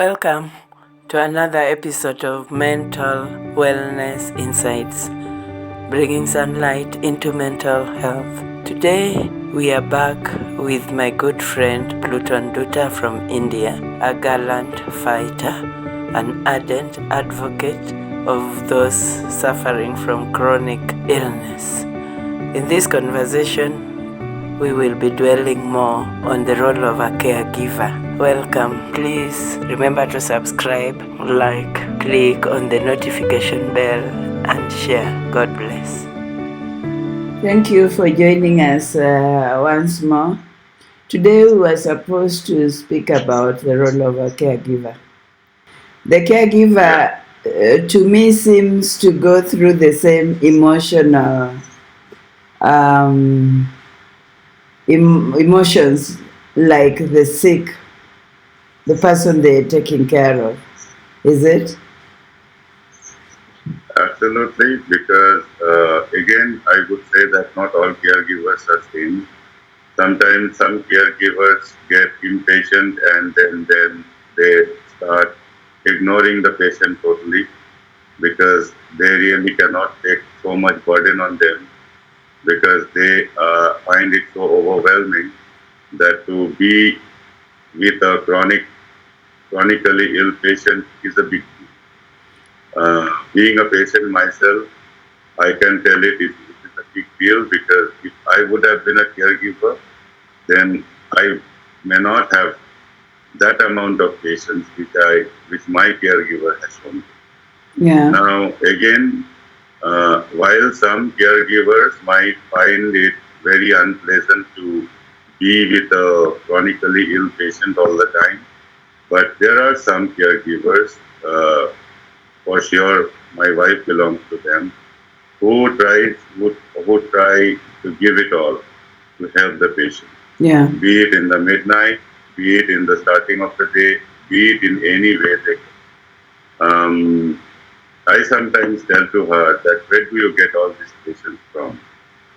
Welcome to another episode of Mental Wellness Insights, bringing sunlight into mental health. Today, we are back with my good friend Pluton Dutta from India, a gallant fighter, an ardent advocate of those suffering from chronic illness. In this conversation, we will be dwelling more on the role of a caregiver. Welcome. Please remember to subscribe, like, click on the notification bell, and share. God bless. Thank you for joining us once more. Today we were supposed to speak about the role of a caregiver. The caregiver, to me, seems to go through the same emotional emotions like the sick, the person they're taking care of. Is it? Absolutely, because again, I would say that not all caregivers are same. Sometimes some caregivers get impatient and then they start ignoring the patient totally because they really cannot take so much burden on them because they find it so overwhelming that to be with a chronically ill patient is a big deal. Being a patient myself, I can tell it is a big deal because if I would have been a caregiver, then I may not have that amount of patience which my caregiver has shown. Yeah. Now again, while some caregivers might find it very unpleasant to be with a chronically ill patient all the time, but there are some caregivers, for sure, my wife belongs to them, who try to give it all to help the patient. Yeah. Be it in the midnight, be it in the starting of the day, be it in any way they can. I sometimes tell to her that where do you get all these patients from?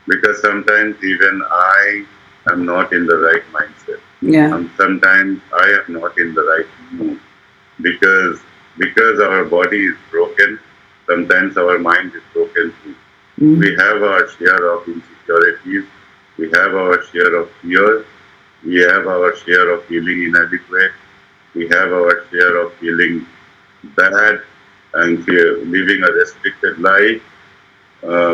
Because sometimes even I am not in the right mindset. Yeah. Sometimes I am not in the right mood because our body is broken. Sometimes our mind is broken too. We have our share of insecurities. We have our share of fear. We have our share of feeling inadequate. We have our share of feeling bad and living a restricted life.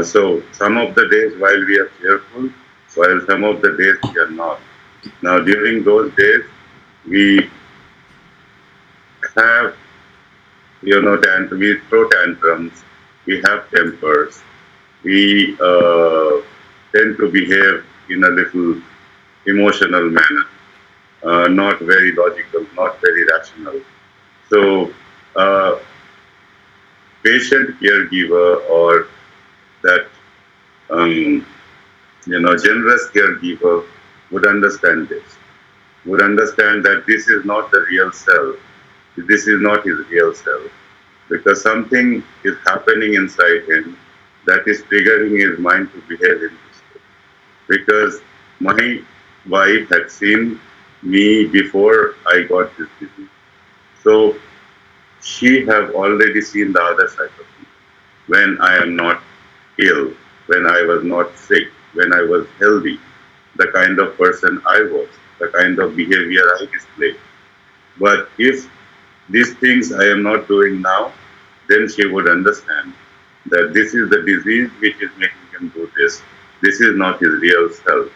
So some of the days while we are cheerful, while some of the days we are not. Now during those days, we have, we throw tantrums, we have tempers, we tend to behave in a little emotional manner, not very logical, not very rational. So, patient caregiver or that generous caregiver would understand this, would understand that this is not the real self, this is not his real self, because something is happening inside him that is triggering his mind to behave in this way. Because my wife had seen me before I got this disease. So she have already seen the other side of me. When I am not ill, when I was not sick, when I was healthy, the kind of person I was, the kind of behavior I displayed. But if these things I am not doing now, then she would understand that this is the disease which is making him do this. This is not his real self.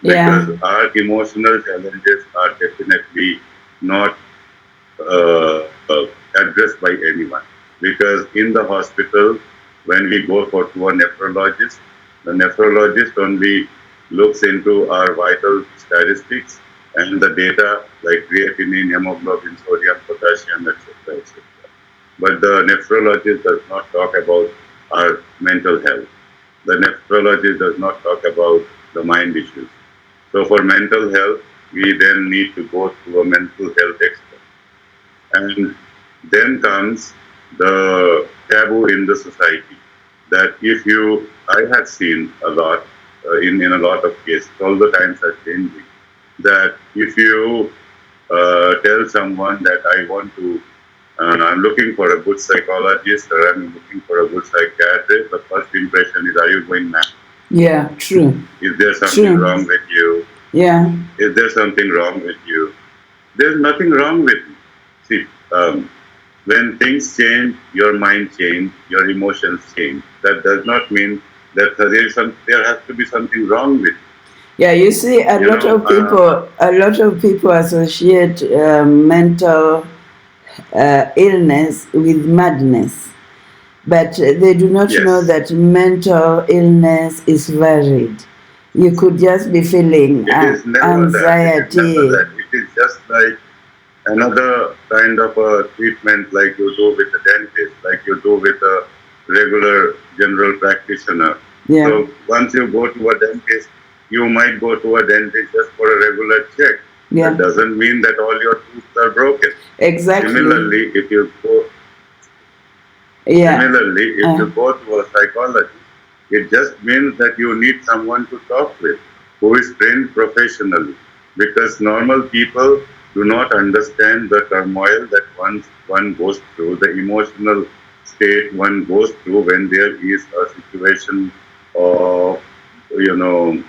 Because our emotional challenges are definitely not addressed by anyone. Because in the hospital, when we go to a nephrologist, the nephrologist only looks into our vital statistics and the data like creatinine, hemoglobin, sodium, potassium, etc., etc. But the nephrologist does not talk about our mental health. The nephrologist does not talk about the mind issues. So for mental health, we then need to go to a mental health expert. And then comes the taboo in the society that if you, I have seen a lot in a lot of cases, all the times are changing, that if you tell someone that I want to, I'm looking for a good psychologist or I'm looking for a good psychiatrist, the first impression is, are you going mad? Yeah, true. Is there something True. wrong with you? Yeah. Is there something wrong with you? There's nothing wrong with you. See, when things change, your mind change, your emotions change. That does not mean that there has to be something wrong with you. Yeah, you see, a You lot know, of people associate mental illness with madness, but they do not know yes, that mental illness is varied. You could just be feeling it is never that. It is never anxiety. that. It is just like another kind of a treatment like you do with a dentist, like you do with a regular general practitioner. Yeah, So once you go to a dentist, you might go to a dentist just for a regular check. That yeah, doesn't mean that all your teeth are broken. exactly. Similarly, if you go Yeah, Similarly, if you go to a psychologist, it just means that you need someone to talk with who is trained professionally. Because normal people do not understand the turmoil that one goes through, the emotional state one goes through when there is a situation of, when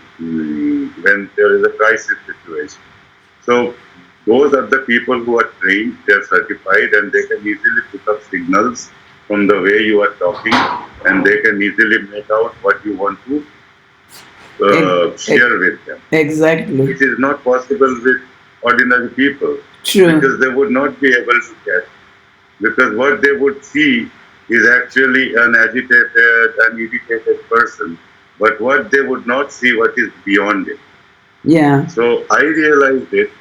there is a crisis situation. So those are the people who are trained, they are certified, and they can easily pick up signals from the way you are talking, and they can easily make out what you want to share with them, exactly. which is not possible with ordinary people True. because they would not be able to catch. Because what they would see is actually an agitated, an irritated person, but what they would not see what is beyond it. Yeah. So I realized it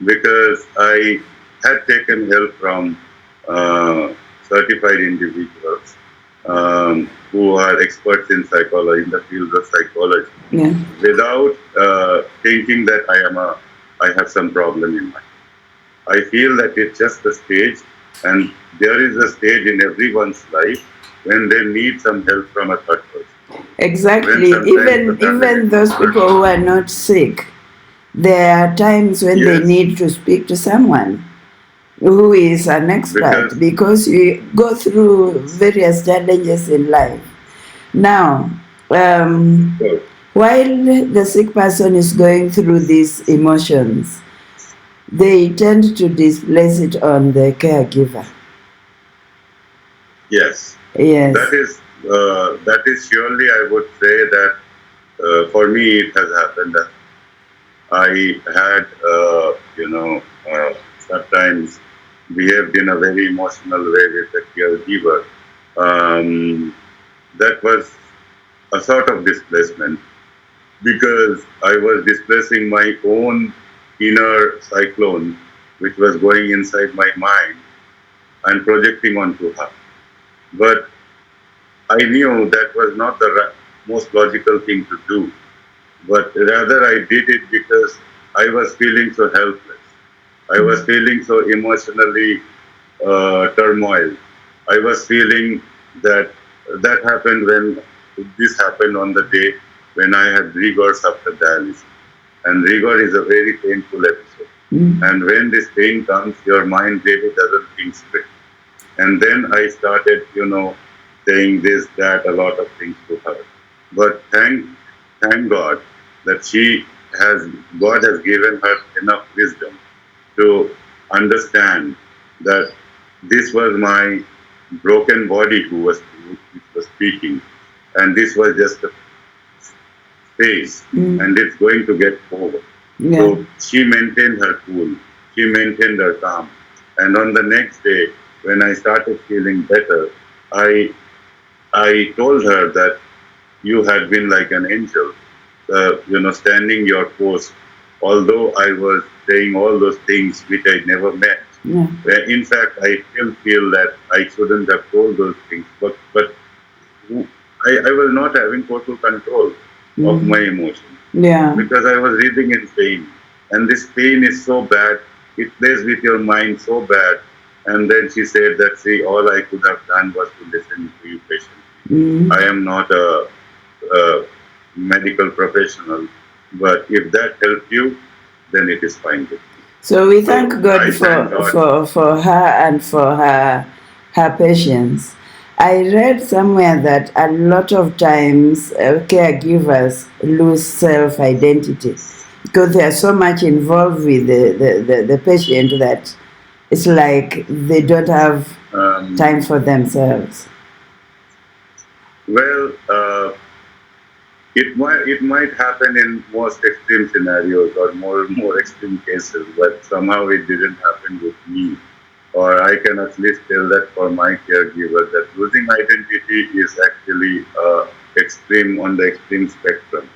because I had taken help from certified individuals who are experts in psychology, in the field of psychology, Yeah. without thinking that I have some problem in mind. I feel that it's just a stage, and there is a stage in everyone's life when they need some help from a third person. When Exactly. sometimes the family Even those members, people who are not sick, there are times when they yes, need to speak to someone who is an expert because because you go through various challenges in life. Now, so, while the sick person is going through these emotions, they tend to displace it on the caregiver. yes, Yes. that is surely I would say that for me it has happened. I had sometimes behaved in a very emotional way with the caregiver. Um, that was a sort of displacement because I was displacing my own inner cyclone, which was going inside my mind and projecting onto her. But I knew that was not the most logical thing to do, but rather I did it because I was feeling so helpless. I was feeling so emotionally turmoil. I was feeling that that happened when this happened on the day when I had rigors after dialysis. And rigor is a very painful episode. And when this pain comes, your mind really doesn't think straight. And then I started, saying this, that, a lot of things to her. But thank God that God has given her enough wisdom to understand that this was my broken body which was speaking, and this was just a phase, and it's going to get over. Yeah. So she maintained her cool, she maintained her calm, and on the next day, when I started feeling better, I I told her that you had been like an angel, standing your post. Although I was saying all those things which I never meant. Yeah. In fact, I still feel that I shouldn't have told those things, but I was not having total control of my emotions Yeah. because I was reading in pain, and this pain is so bad. It plays with your mind so bad. And then she said that, see, all I could have done was to listen to you patiently. I am not a medical professional, but if that helped you, then it is fine with me. So we So thank I God thank God. for her and for her patience. I read somewhere that a lot of times caregivers lose self identity because they are so much involved with the patient that it's like they don't have time for themselves. Well, it might happen in most extreme scenarios or more extreme cases, but somehow it didn't happen with me. Or I can at least tell that for my caregiver that losing identity is actually extreme on the extreme spectrum,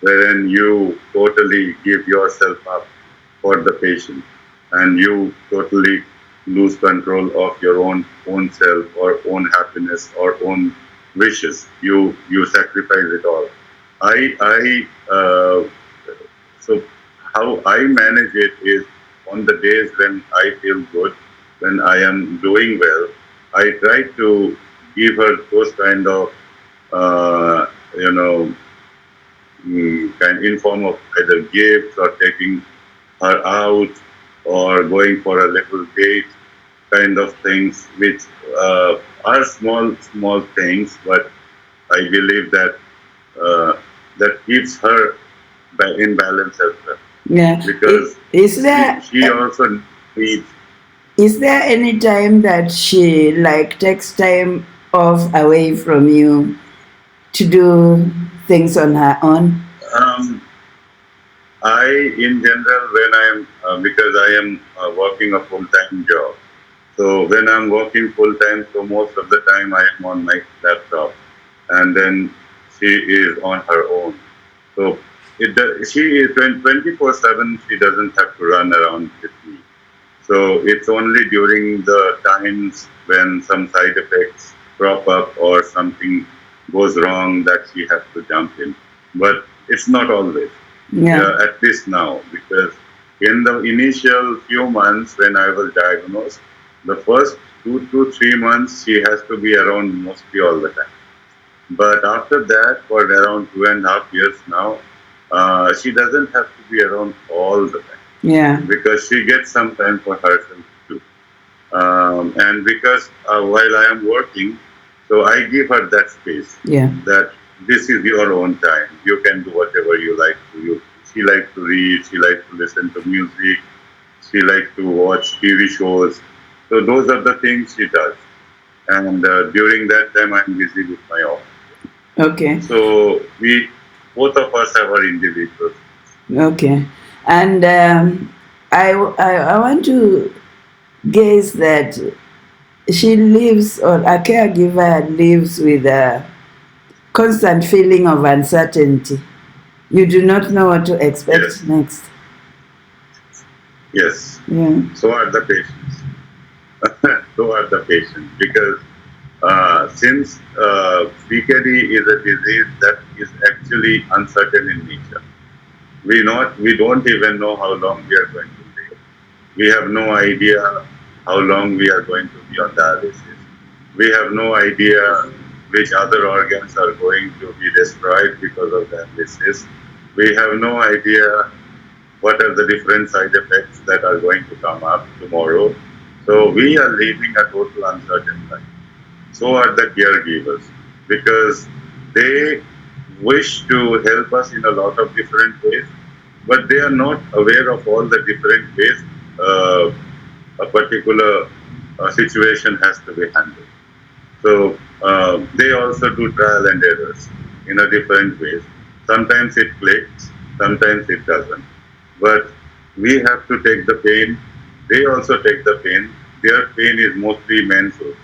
wherein you totally give yourself up for the patient and you totally lose control of your own self or own happiness or own wishes. You sacrifice it all. I so how I manage it is on the days when I feel good, when I am doing well, I try to give her those kind of uh, you know kind in form of either gifts or taking her out or going for a little date kind of things, which are small things, but I believe that uh, that keeps her in balance as well Yeah. because Is there she also needs. is there any time that she like takes time off away from you to do things on her own? Um, I, in general, when I am because I am working a full time job. So when I'm working full time, so most of the time I am on my laptop, and then she is on her own. So she is 24/7. She doesn't have to run around with me. So it's only during the times when some side effects crop up or something goes wrong that she has to jump in. But it's not always, Yeah. at least now, because in the initial few months when I was diagnosed, the first 2 to 3 months she has to be around mostly all the time. But after that, for around 2.5 years now, she doesn't have to be around all the time Yeah. because she gets some time for herself too. And because while I am working, so I give her that space Yeah. that this is your own time. You can do whatever you like to. She likes to read. She likes to listen to music. She likes to watch TV shows. So those are the things she does. And during that time, I'm busy with my office. Okay. So we both of us have our individuals. Okay. And I want to guess that she lives or a caregiver lives with a constant feeling of uncertainty. You do not know what to expect Yes, next. yes. Yeah. So are the patients. So are the patients because since CKD is a disease that is actually uncertain in nature, we don't even know how long we are going to live. We have no idea how long we are going to be on dialysis. We have no idea which other organs are going to be destroyed because of dialysis. We have no idea what are the different side effects that are going to come up tomorrow. So we are living a total uncertain life. So are the caregivers because they wish to help us in a lot of different ways, but they are not aware of all the different ways a particular situation has to be handled. So they also do trial and errors in a different ways. Sometimes it clicks, sometimes it doesn't. But we have to take the pain. They also take the pain. Their pain is mostly mental.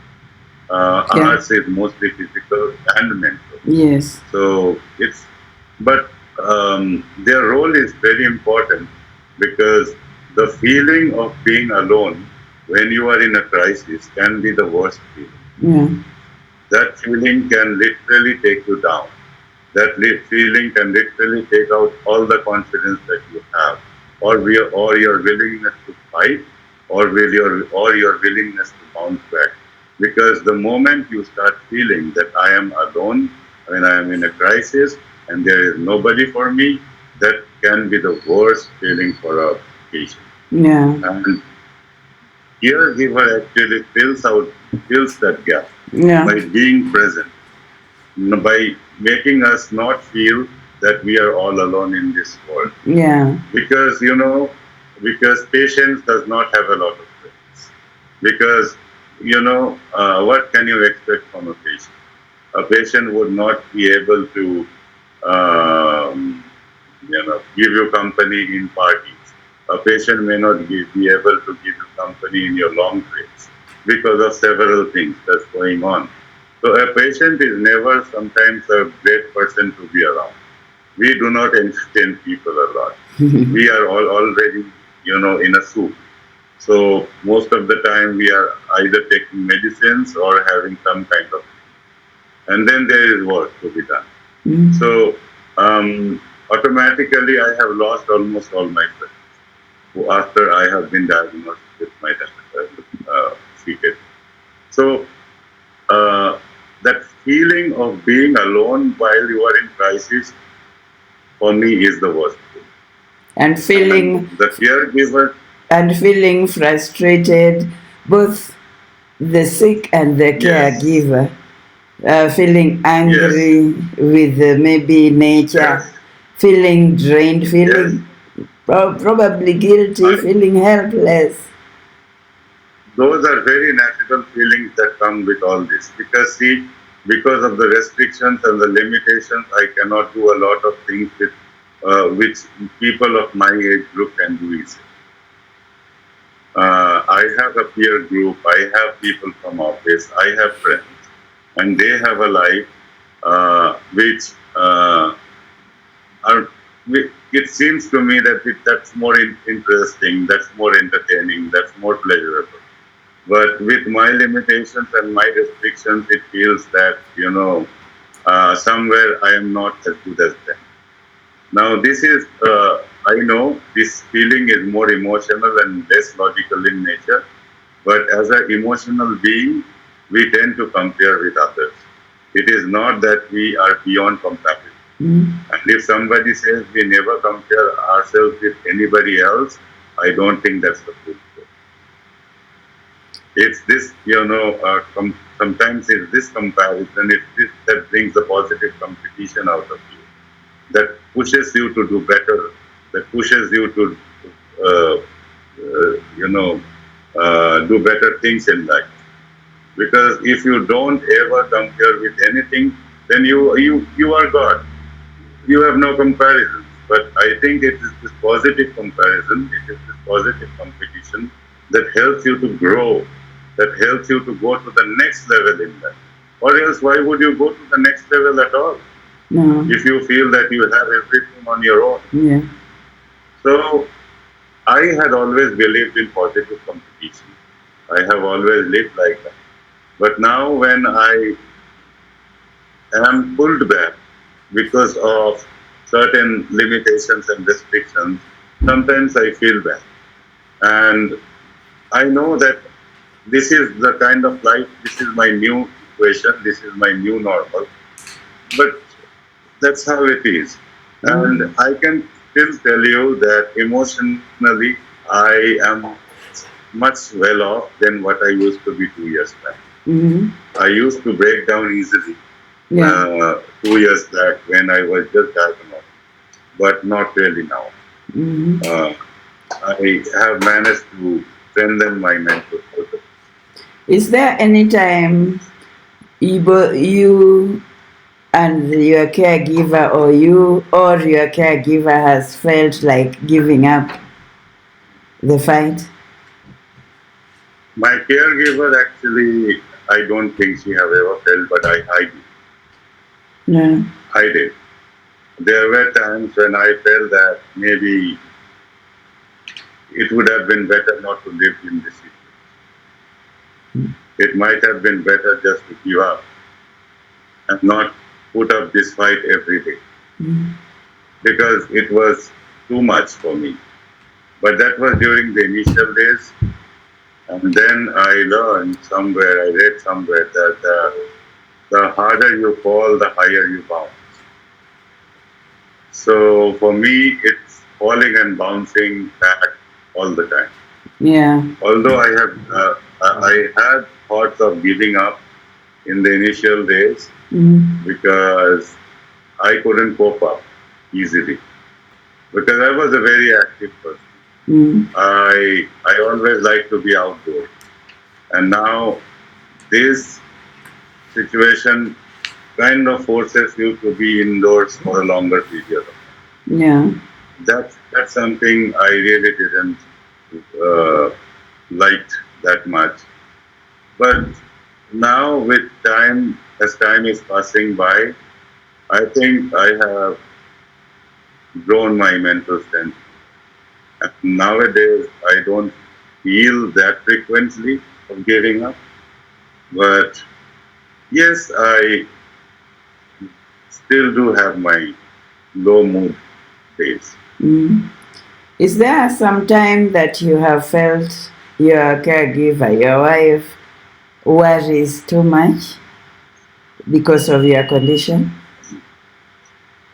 Yeah. Ours is mostly physical and mental. Yes. So it's, but their role is very important because the feeling of being alone when you are in a crisis can be the worst feeling. Yeah. That feeling can literally take you down. That feeling can literally take out all the confidence that you have, or your willingness to fight, or your willingness to bounce back. Because the moment you start feeling that I am alone, when I am in a crisis, and there is nobody for me, that can be the worst feeling for a patient. Yeah. And caregiver actually fills that gap Yeah. by being present, by making us not feel that we are all alone in this world. Yeah. Because because patience does not have a lot of friends. Because what can you expect from a patient? A patient would not be able to give you company in parties. A patient may not be able to give you company in your long trips because of several things that's going on. So a patient is never sometimes a great person to be around. We do not entertain people a lot. We are all already, in a soup. So most of the time we are either taking medicines or having some kind of, and then there is work to be done. So automatically I have lost almost all my friends after I have been diagnosed with my CKD. So uh, that feeling of being alone while you are in crisis for me is the worst thing. And And feeling the caregiver, frustrated, both the sick and the yes, caregiver, feeling yes, angry with maybe nature, yes, feeling drained, yes. feeling probably guilty, I, feeling helpless. those are very natural feelings that come with all this. Because see, because of the restrictions and the limitations, I cannot do a lot of things which people of my age group can do easily. I have a peer group, I have people from office, I have friends, and they have a life which are. It seems to me that that's more interesting, that's more entertaining, that's more pleasurable. But with my limitations and my restrictions, it feels that somewhere I am not as good as them. Now, this is, I know this feeling is more emotional and less logical in nature, but as an emotional being, we tend to compare with others. It is not that we are beyond comparison. And if somebody says we never compare ourselves with anybody else, I don't think that's the truth. It's this, sometimes it's this comparison, it's this that brings a positive competition out of you, that pushes you to do better, that pushes you to, uh, do better things in life. Because if you don't ever compare with anything, then you are God. You have no comparisons. But I think it is this positive comparison, it is this positive competition that helps you to grow, that helps you to go to the next level in life. Or else, why would you go to the next level at all No. if you feel that you have everything on your own? Yeah. So, I had always believed in positive competition. I have always lived like that. But now, when I am pulled back because of certain limitations and restrictions, sometimes I feel bad. And I know that this is the kind of life, this is my new equation, this is my new normal. But that's how it is. And I can still tell you that emotionally, I am much well off than what I used to be 2 years back. I used to break down easily Yeah. 2 years back when I was just diagnosed, but not really now. Uh, I have managed to strengthen my mental health. Is there any time you and your caregiver, or you or your caregiver, has felt like giving up the fight? My caregiver actually, I don't think she have ever felt, but I did. No. I did. There were times when I felt that maybe it would have been better not to live in this situation. It might have been better just to give up and not put up this fight every day because it was too much for me. But that was during the initial days. And then I learned somewhere, I read somewhere that the harder you fall, the higher you bounce. So for me, it's falling and bouncing back all the time. Yeah. Although I had thoughts of giving up in the initial days because I couldn't cope up easily because I was a very active person. I always like to be outdoors, and now this situation kind of forces you to be indoors for a longer period. Yeah. That's something I really didn't uh, liked that much. But now, with time, as time is passing by, I think I have grown my mental strength. And nowadays, I don't feel that frequently of giving up. But yes, I still do have my low mood days. Is there some time that you have felt your caregiver, your wife, worries too much because of your condition?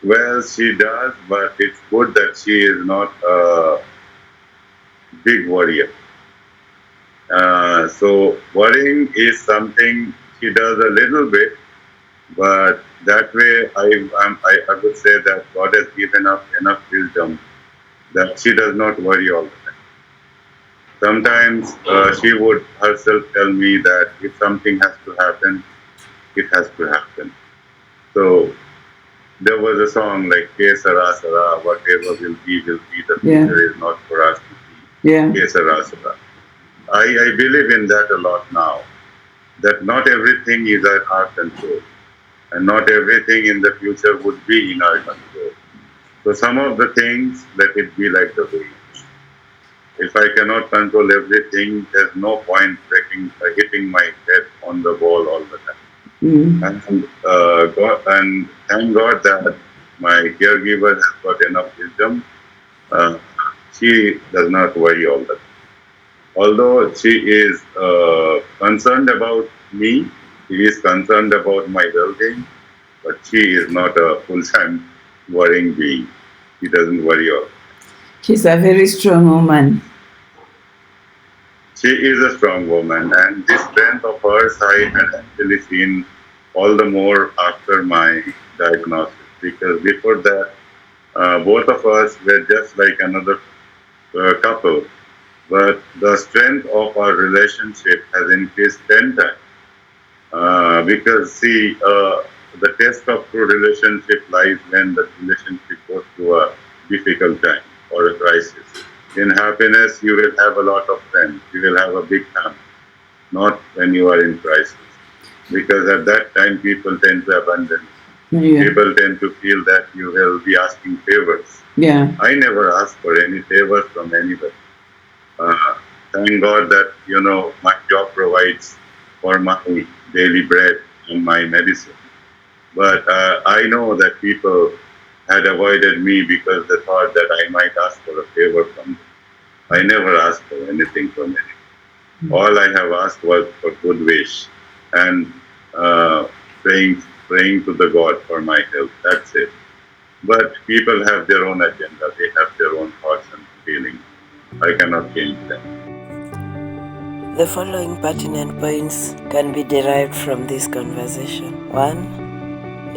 Well, she does, but it's good that she is not a big worrier. So worrying is something she does a little bit, but that way I would say that God has given us enough wisdom that she does not worry all the time. Sometimes she would herself tell me that if something has to happen, it has to happen. So there was a song like Ke Sara Sara, whatever will be, the future is not for us to see. Yeah. Ke Sara Sara. I believe in that a lot now, that not everything is at our control, and not everything in the future would be in our control. So some of the things, let it be like the wind. If I cannot control everything, there's no point hitting my head on the wall all the time. And thank God that my caregiver has got enough wisdom. She does not worry all the time. Although she is concerned about me, she is concerned about my well-being, but she is not a full-time worrying being. She doesn't worry all. She's a very strong woman. She is a strong woman, and this strength of hers I had actually seen all the more after my diagnosis. Because before that, both of us were just like another couple, but the strength of our relationship has increased 10 times. Because see, the test of true relationship lies when the relationship goes through a difficult time or a crisis. In happiness, you will have a lot of friends. You will have a big family, not when you are in crisis. Because at that time, people tend to abandon you. Yeah. People tend to feel that you will be asking favors. Yeah. I never ask for any favors from anybody. Thank God that, my job provides for my daily bread and my medicine. But I know that people had avoided me because they thought that I might ask for a favor from them. I never asked for anything from anyone. All I have asked was for good wish and praying to the God for my health. That's it. But people have their own agenda. They have their own thoughts and feelings. I cannot change them. The following pertinent points can be derived from this conversation. 1.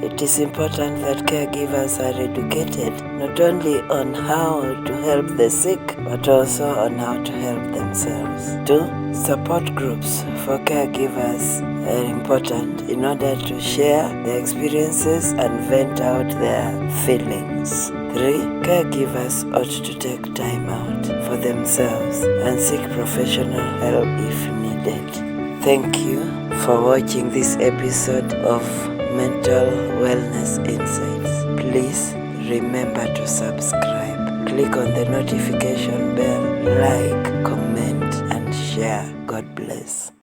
It is important that caregivers are educated not only on how to help the sick, but also on how to help themselves. 2. Support groups for caregivers are important in order to share their experiences and vent out their feelings. 3. Caregivers ought to take time out for themselves and seek professional help if needed. Thank you for watching this episode of Mental Wellness Insights. Please remember to subscribe. Click on the notification bell, like, comment, and share. God bless.